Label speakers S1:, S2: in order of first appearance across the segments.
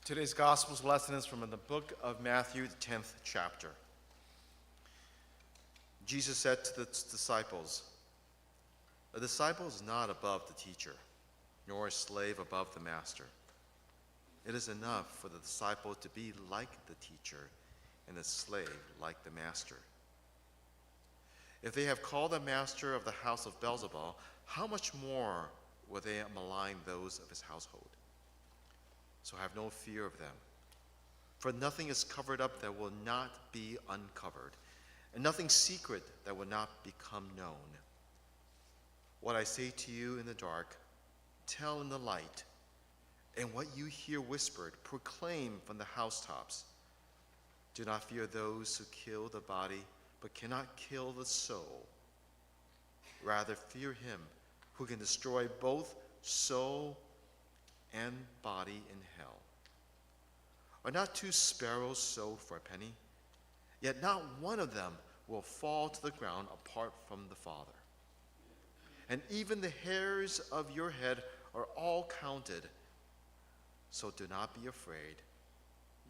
S1: Today's Gospel's lesson is from the book of Matthew, the 10th chapter. Jesus said to the disciples, "A disciple is not above the teacher, nor a slave above the master. It is enough for the disciple to be like the teacher and the slave like the master. If they have called the master of the house of Beelzebul, how much more will they malign those of his household? So have no fear of them. For nothing is covered up that will not be uncovered, and nothing secret that will not become known. What I say to you in the dark, tell in the light, and what you hear whispered, proclaim from the housetops. Do not fear those who kill the body, but cannot kill the soul. Rather fear him who can destroy both soul and body in hell. Are not two sparrows sold for a penny? Yet not one of them will fall to the ground apart from the Father. And even the hairs of your head are all counted. So do not be afraid.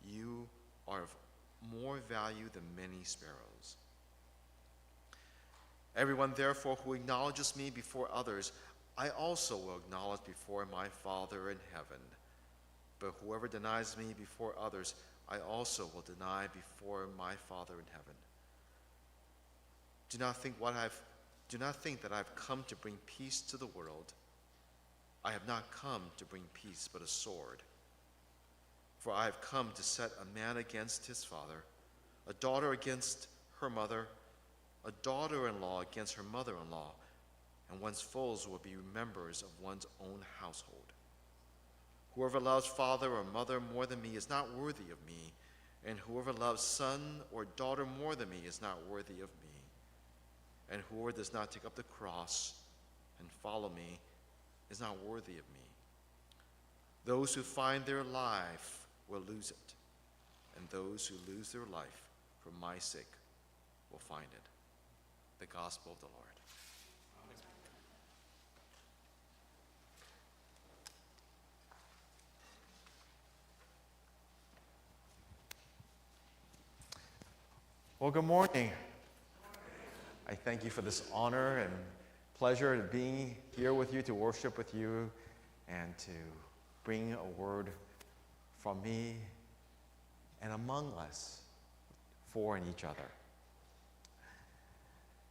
S1: You are of more value than many sparrows. Everyone, therefore, who acknowledges me before others, I also will acknowledge before my Father in heaven. But whoever denies me before others, I also will deny before my Father in heaven. Do not think that I have come to bring peace to the world. I have not come to bring peace, but a sword. For I have come to set a man against his father, a daughter against her mother, a daughter-in-law against her mother-in-law, and one's foes will be members of one's own household. Whoever loves father or mother more than me is not worthy of me, and whoever loves son or daughter more than me is not worthy of me. And whoever does not take up the cross and follow me is not worthy of me. Those who find their life will lose it, and those who lose their life for my sake will find it." The Gospel of the Lord. Well, good morning. I thank you for this honor and pleasure of being here with you, to worship with you, and to bring a word from me and among us for and each other.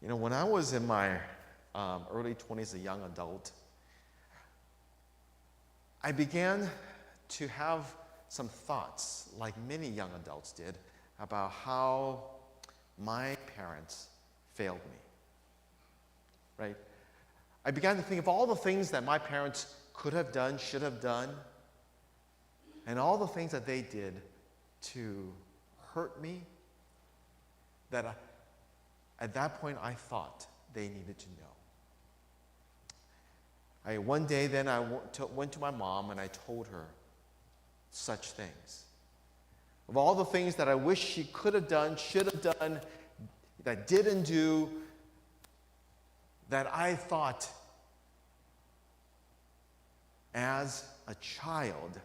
S1: You know, when I was in my early 20s, a young adult, I began to have some thoughts, like many young adults did, about how my parents failed me, right? I began to think of all the things that my parents could have done, should have done, and all the things that they did to hurt me, that at that point I thought they needed to know. One day then I went to my mom and I told her such things. Of all the things that I wish she could have done, should have done, that didn't do, that I thought as a child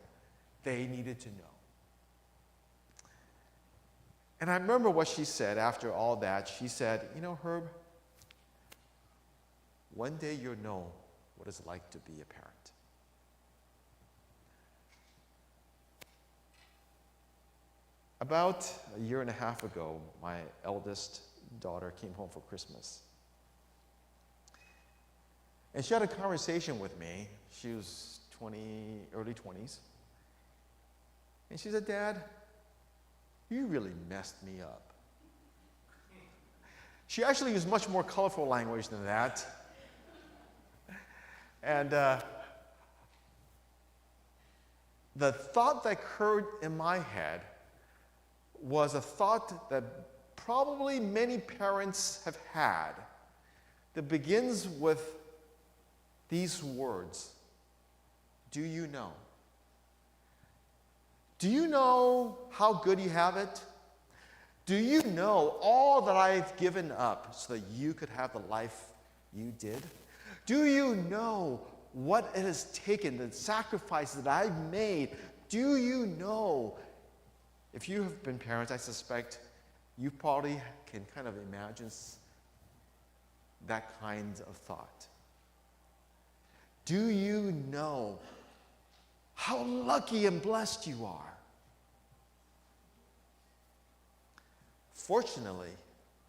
S1: they needed to know. And I remember what she said after all that. She said, "You know, Herb, one day you'll know what it's like to be a parent." About a year and a half ago, my eldest daughter came home for Christmas. And she had a conversation with me. She was early 20s. And she said, "Dad, you really messed me up." She actually used much more colorful language than that. And the thought that occurred in my head was a thought that probably many parents have had, that begins with these words: "Do you know? Do you know how good you have it? Do you know all that I've given up so that you could have the life you did? Do you know what it has taken, the sacrifices that I've made
S2: Do you know, if you have been parents, I suspect you probably can kind of imagine that kind of thought. Do you know how lucky and blessed you are? Fortunately,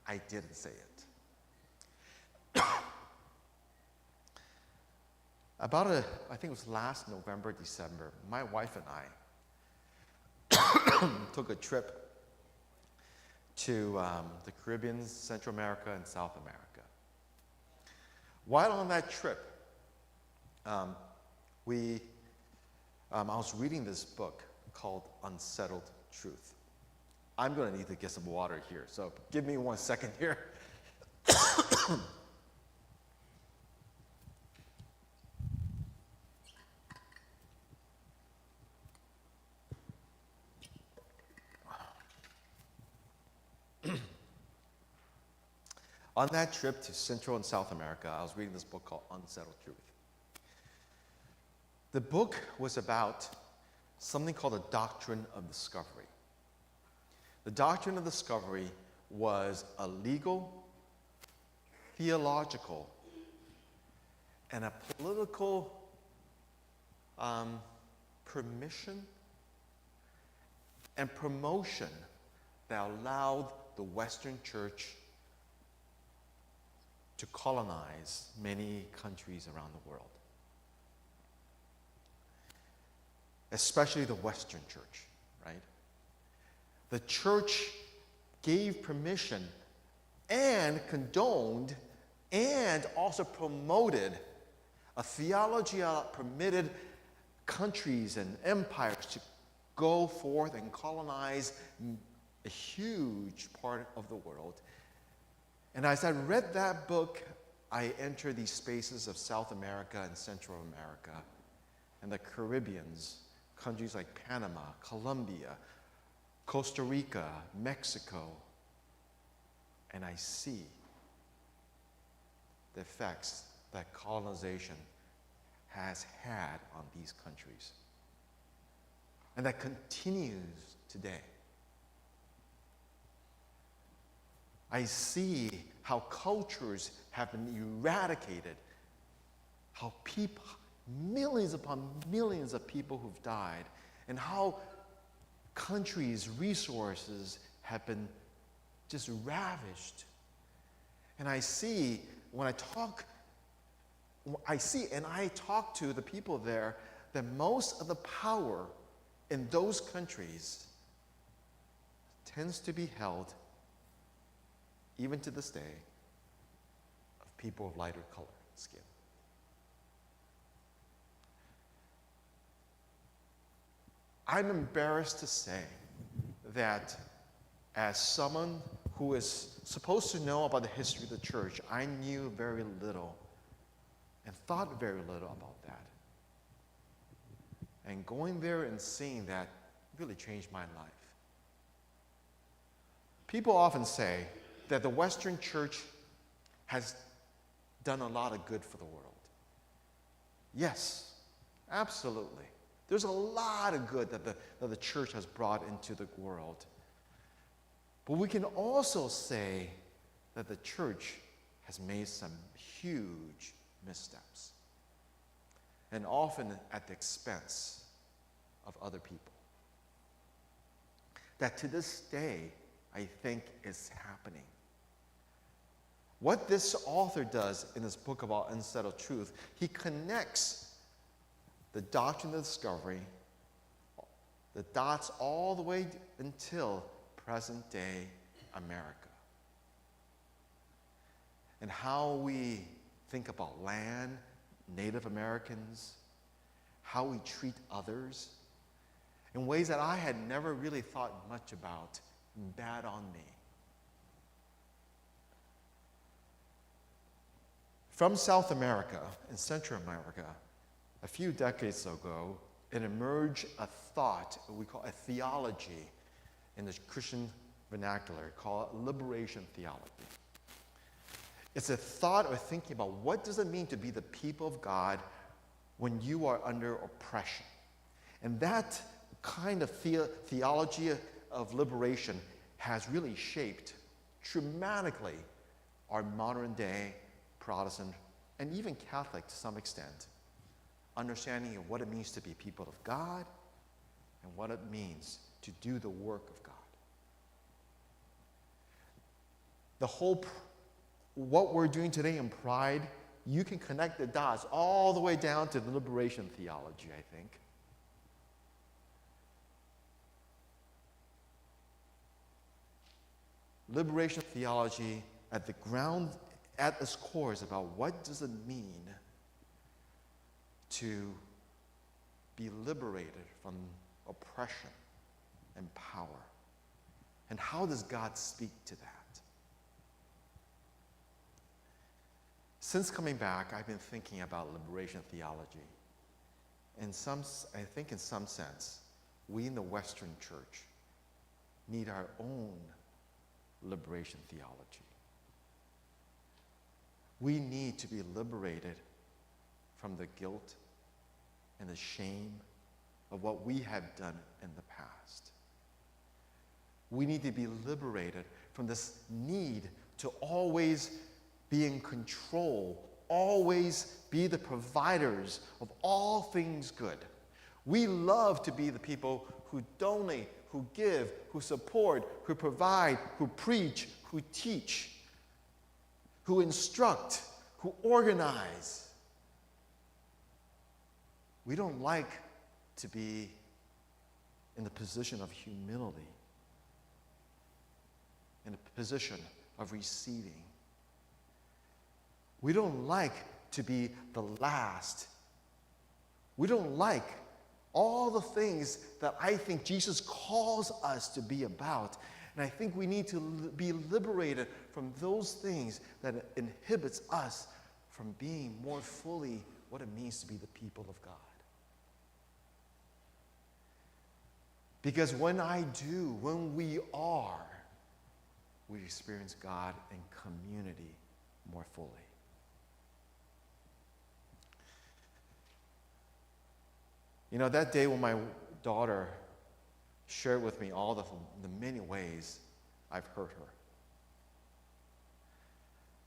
S2: I didn't say it. I think it was last November, December, my wife and I took a trip to the Caribbean, Central America, and South America. While on that trip, I was reading this book called Unsettled Truth. I'm going to need to get some water here, so give me 1 second here. On that trip to Central and South America, I was reading this book called Unsettled Truth. The book was about something called the doctrine of discovery. The doctrine of discovery was a legal, theological, and a political permission and promotion that allowed the Western Church to colonize many countries around the world, especially the Western Church, right? The church gave permission and condoned and also promoted a theology that permitted countries and empires to go forth and colonize a huge part of the world. And as I read that book, I entered these spaces of South America and Central America and the Caribbeans, countries like Panama, Colombia, Costa Rica, Mexico, and I see the effects that colonization has had on these countries, and that continues today. I see how cultures have been eradicated, how people, millions upon millions of people who've died, and how countries' resources have been just ravished. And I see, when I talk to the people there, that most of the power in those countries tends to be held, even to this day, of people of lighter color skin. I'm embarrassed to say that as someone who is supposed to know about the history of the church, I knew very little and thought very little about that. And going there and seeing that really changed my life. People often say that the Western church has done a lot of good for the world. Yes, absolutely. There's a lot of good that the church has brought into the world. But we can also say that the church has made some huge missteps, and often at the expense of other people. That to this day, I think is happening. What this author does in this book about unsettled truth, he connects the doctrine of discovery, the dots all the way until present day America. And how we think about land, Native Americans, how we treat others, in ways that I had never really thought much about, bad on me. From South America and Central America, a few decades ago, it emerged a thought, what we call a theology in the Christian vernacular, called liberation theology. It's a thought or thinking about what does it mean to be the people of God when you are under oppression. And that kind of theology of liberation has really shaped dramatically our modern day Protestant and even Catholic to some extent understanding of what it means to be people of God and what it means to do the work of God. What we're doing today in Pride, you can connect the dots all the way down to the liberation theology, I think. Liberation theology at its core is about what does it mean to be liberated from oppression and power. And how does God speak to that? Since coming back, I've been thinking about liberation theology. I think in some sense, we in the Western church need our own liberation theology. We need to be liberated from the guilt and the shame of what we have done in the past. We need to be liberated from this need to always be in control, always be the providers of all things good. We love to be the people who donate, who give, who support, who provide, who preach, who teach, who instruct, who organize. We don't like to be in the position of humility, in a position of receiving. We don't like to be the last. We don't like all the things that I think Jesus calls us to be about. And I think we need to be liberated from those things that inhibits us from being more fully what it means to be the people of God. Because when we are, we experience God in community more fully. You know, that day when my daughter shared with me all the many ways I've hurt her,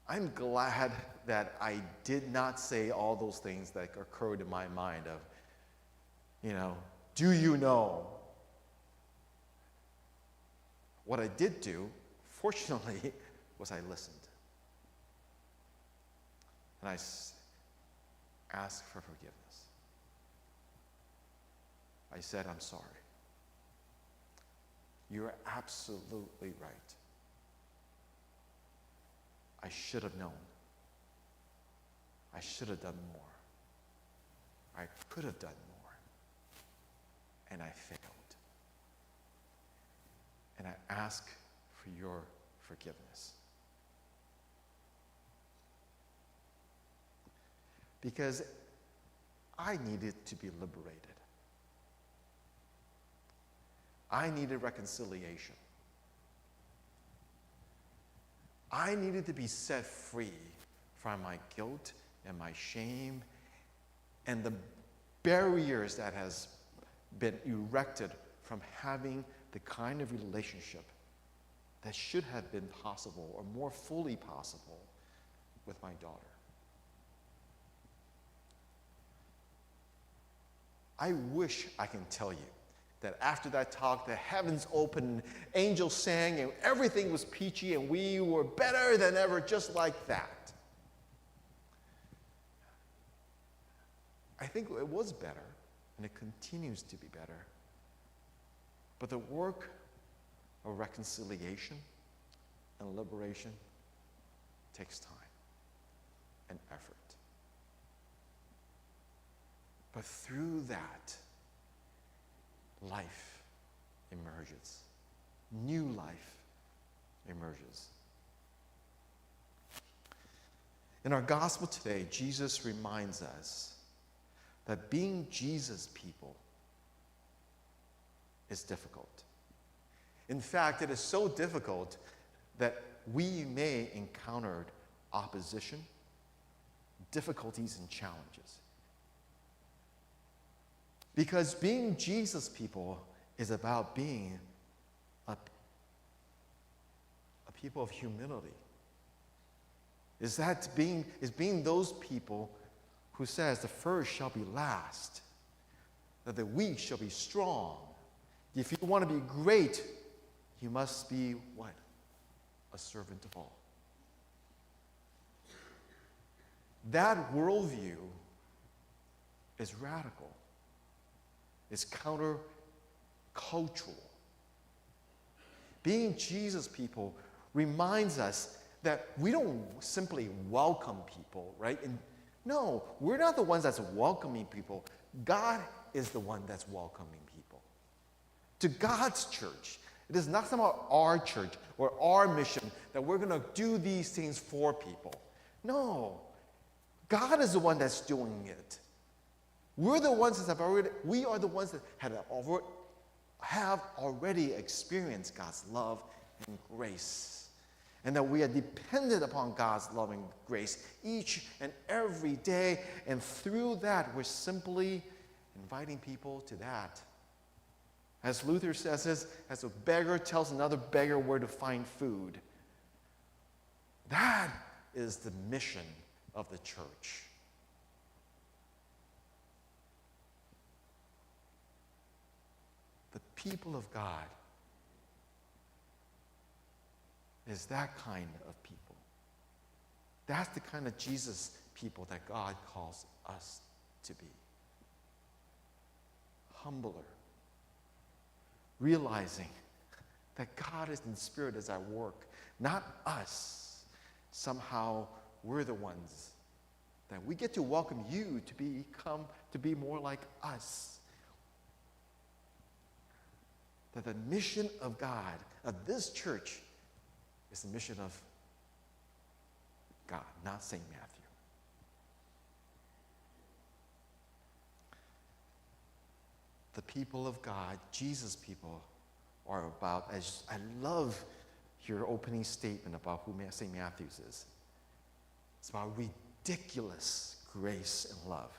S2: I'm glad that I did not say all those things that occurred in my mind of, do you know? What I did do, fortunately, was I listened. And I asked for forgiveness. I said, I'm sorry. You're absolutely right. I should have known. I should have done more. I could have done more. And I failed. And I ask for your forgiveness. Because I needed to be liberated. I needed reconciliation. I needed to be set free from my guilt and my shame and the barriers that has been erected from having the kind of relationship that should have been possible or more fully possible with my daughter. I wish I can tell you that after that talk, the heavens opened, angels sang, and everything was peachy, and we were better than ever, just like that. I think it was better, and it continues to be better. But the work of reconciliation and liberation takes time and effort. But through that, life emerges. New life emerges. In our gospel today, Jesus reminds us that being Jesus' people is difficult. In fact, it is so difficult that we may encounter opposition, difficulties, and challenges. Because being Jesus people is about being a people of humility. Is being those people who says the first shall be last, that the weak shall be strong. If you want to be great, you must be what? A servant of all. That worldview is radical. It's countercultural. Being Jesus people reminds us that we don't simply welcome people, right? No, we're not the ones that's welcoming people. God is the one that's welcoming people to God's church. It is not somehow our church or our mission that we're going to do these things for people. No, God is the one that's doing it. We're the ones that we are the ones that have already experienced God's love and grace. And that we are dependent upon God's love and grace each and every day. And through that, we're simply inviting people to that. As Luther says, as a beggar tells another beggar where to find food. That is the mission of the church. The people of God is that kind of people. That's the kind of Jesus people that God calls us to be. Humbler. Realizing that God is in spirit as I work, not us. Somehow we're the ones that we get to welcome you to be more like us. That the mission of God, of this church, is the mission of God, not St. Matthew. The people of God, Jesus people, are about, as I love your opening statement about who St. Matthew's is. It's about ridiculous grace and love.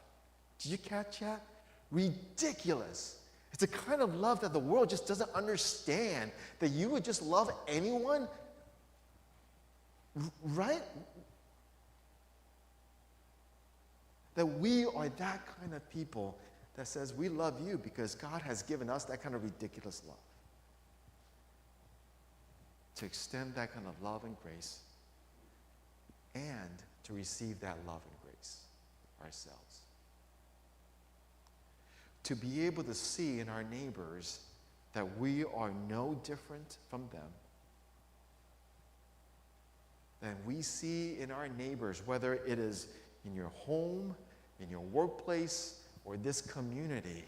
S2: Did you catch that? Ridiculous. It's a kind of love that the world just doesn't understand, that you would just love anyone, right? That we are that kind of people that says we love you because God has given us that kind of ridiculous love. To extend that kind of love and grace and to receive that love and grace ourselves. To be able to see in our neighbors that we are no different from them. That we see in our neighbors, whether it is in your home, in your workplace, or this community,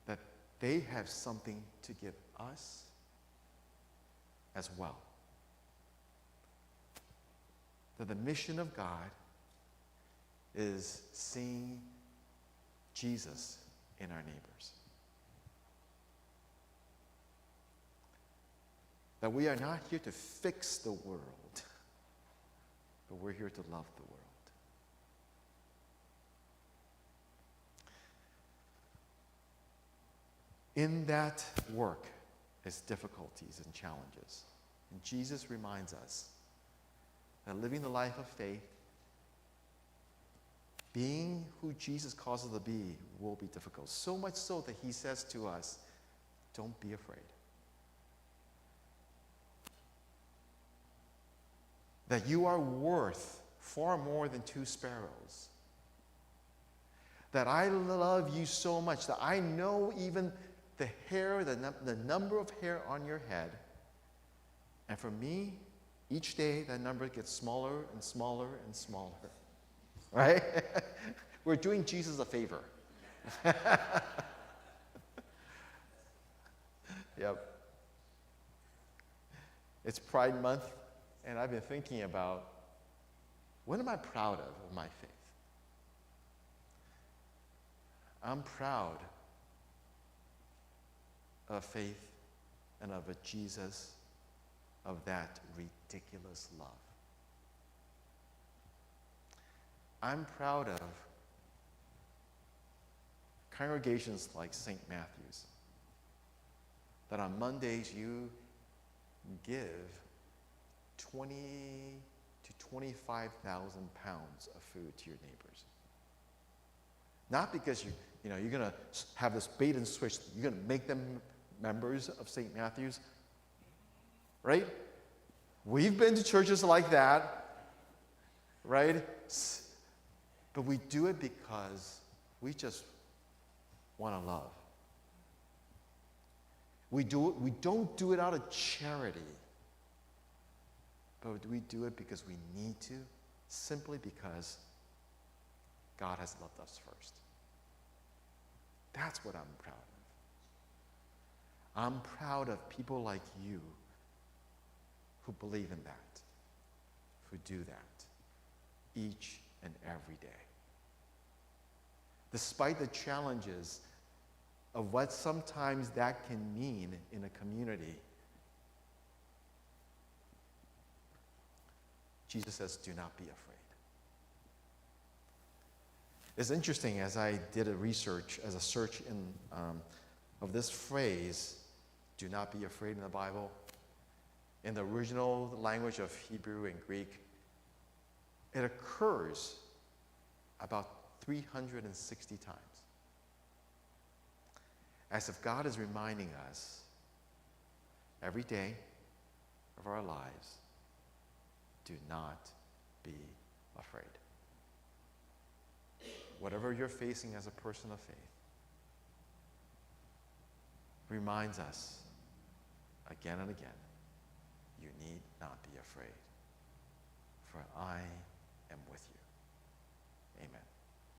S2: that they have something to give us as well. That the mission of God is seeing Jesus in our neighbors. That we are not here to fix the world, but we're here to love the world. In that work is difficulties and challenges. And Jesus reminds us that living the life of faith, being who Jesus calls us to be, will be difficult. So much so that he says to us, don't be afraid. That you are worth far more than 2 sparrows. That I love you so much that I know even the hair, the number of hair on your head. And for me, each day that number gets smaller and smaller and smaller. Right? We're doing Jesus a favor. Yep. It's Pride Month, and I've been thinking about, what am I proud of my faith? I'm proud of faith and of a Jesus of that ridiculous love. I'm proud of congregations like St. Matthew's, that on Mondays you give 20 to 25,000 pounds of food to your neighbors. Not because you're going to have this bait and switch, you're going to make them members of St. Matthew's, right? We've been to churches like that, right? But we do it because we just want to love. We don't do it out of charity, but we do it because we need to, simply because God has loved us first. That's what I'm proud of. I'm proud of people like you who believe in that, who do that each and every day. Despite the challenges of what sometimes that can mean in a community, Jesus says, do not be afraid. It's interesting, as I did a search of this phrase, do not be afraid in the Bible, in the original language of Hebrew and Greek, it occurs about 360 times. As if God is reminding us every day of our lives, do not be afraid. Whatever you're facing as a person of faith reminds us again and again, you need not be afraid, for I am with you. Amen.